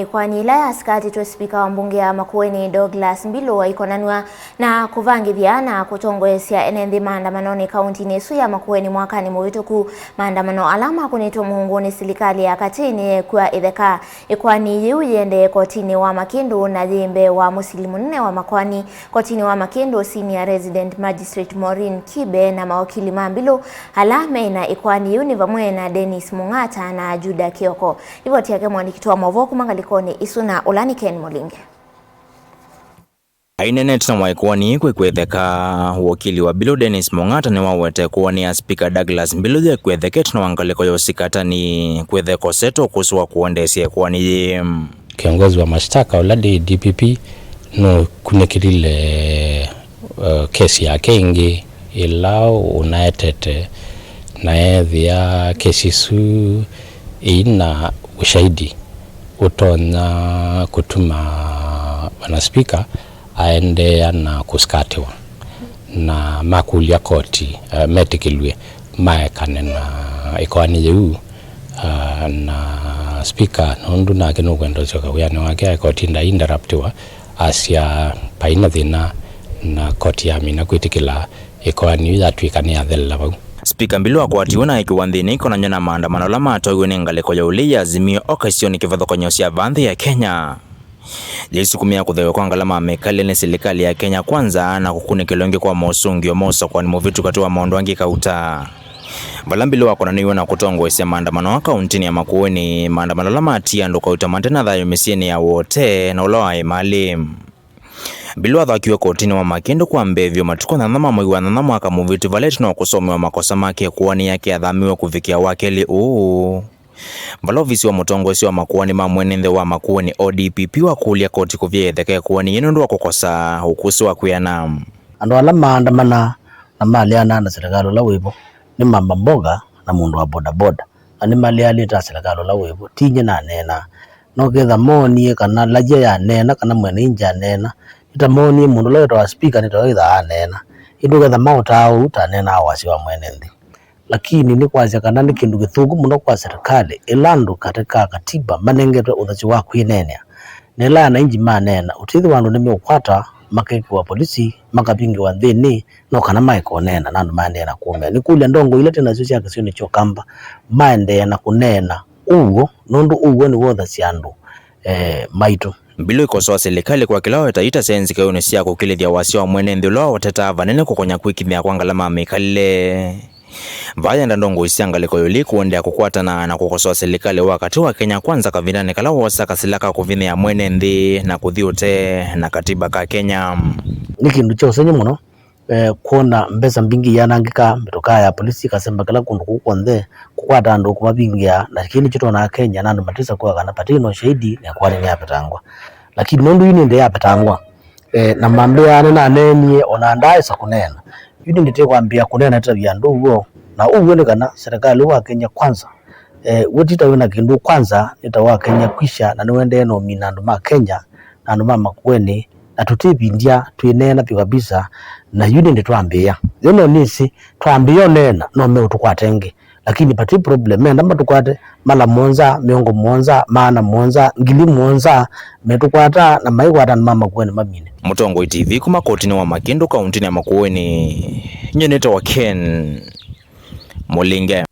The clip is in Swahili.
Ikoani yila yasikatiwe Spika wa mbunge ya Makueni Douglas Mbilu aikonanwa na kuvaniiya na kutongoesya enenthi maandamanoni kauntini ya Makueni mwaka muvitu maandamano alama makunitwe muungu ni silikali ya kati niyekw'a Itheka. Ikoani yu yende kotini wa Makindu na thimbe wa musilimu nne wa Makueni kotini wa Makindu senior resident magistrate Maureen Kibe na mawakili Mbilu alame na ikoani yu ni vamwe na Dennis Mung'ata na Juda Kioko. Hivyo tiake mwandikitu wa Movoku mangalikoni isuna ulani Ken Molinge. Enenthi na Ikoani Kwikw'A wakili wa Mbilu Dennis Mung'ata ni wawete kuwania Spika Douglas Mbilu Kwikw'A na wangaliko yosikata ni Kwikw'A seto kuswa kuondesya Ikoani. Kiongozi wa mashtaka uladi DPP no kunekirile kesi yake ingi ilao unaetete na edhia kesi su ina ushahidi utonya kutuma bwana Spika aende na kusikatiwa na makulia koti metikilwe maekane na Ikoani yu na Spika nondu na kino kwendo choka kuyani wake koti nda interruptiwa asya paina thina na koti ya mina kwitikila Ikoani ya twikania thela bau. Spika Mbilu akwatiwe na ikiwanthini ikonanywa na maandamano la matoiwe ni ngaliko ya uli ya azimio okasioni kivathokonyo sya vanthi ya Kenya. Jaisukumia kuthewe kwa ngalama mekali ni silikali ya Kenya kwanza na kukunikilongi kwa mosungio mosa kwa ni muvitu katiwa maondwangi kauta. Vala Mbilu akonaniwe na kutongoesya maandamano wa kauntini ya Makueni maandamano la matia ndo kauta mantena thayo misieni ya wote na ulawa imali. Mbilu athakiwe kotini wa Makindu kwa mbevyo matuko na nama mwiwa na mwaka muvitu valeti na kusomewa makosa make kuwani yake athamiwe kufikia wakeli Vala ofisi wa mutongoesya wa Makueni mwenenthi wa Makueni ODPP wa kulia koti kuvya Itheka kuwani yenu ndu wa kukosa ukusi wa kuyana. Andu ala maandamana na maliana na silikali la wibo ni mamba mboga na mundu wa bodaboda. Ani maliali ta silikali la wibo tinye na nena. No ketha moni kana lajia ya nena kana mwene inja nena. Ita moni mundu la wa Spika nitaweza nena. Indu ketha mauta au ta nena awasi wa mwenenthi. Lakini ni kwazia kana ni kindu githugu muno kwa serikali ilandu katika katiba manengetwe uthachi wa kwinenea. Nela na inji manena utithi wandu ni meukwata makeki wa polisi makapingi wa thini no kana maikonena nandu maendea kuomea ni kulia ndongo ile tena sio yake sio ni chokamba maendea na kunena uwo nondu uwo ni wothaci andu maitu. Mbilu ikosoa silikali kwa kilao itaita senzi kayone sia kukilithia wasio wa mwenenthi lo wateta vanene kukonya kwikimia kwa ngalama mekalile. Vaya ndongo isiangaliko yuli kuendea kukwatana na kukosoa silikali wakati wa Kenya kwanza kavinane kala wosa kasilaka kuvine ya mwenenthi na kuthiute na katiba ka Kenya. Ni kindu chosenye muno kuona mbesa mbingi yanangika metoka ya polisi kasemba kala kundu kukonthe kukwata andu kumabingia na kini chito na Kenya nandu matisa kwa kana patino shahidi ya kwani ni yapetangwa lakini nondu yini nde yapetangwa na mambia na nenie ona ndaye sakunena yini ndite kwambia kunena tabia ndugo na uwele kana serikali wa Kenya kwanza wotita wena kindu kwanza nitawa Kenya kwisha na niwende no minandu ma Kenya na andu ma Makueni na tutibindia twinena kabisa na yuni ndi twambia yono nisi twambia nena no me utukwatenge lakini pati problem enda matukwate mala monza miongo monza maana monza ngili monza metukwata na maikwata na mama Makueni mabine. Mutongoi TV kuma kotini wa Makindu kauntini ya Makueni nyeneta wa Ken Molinge.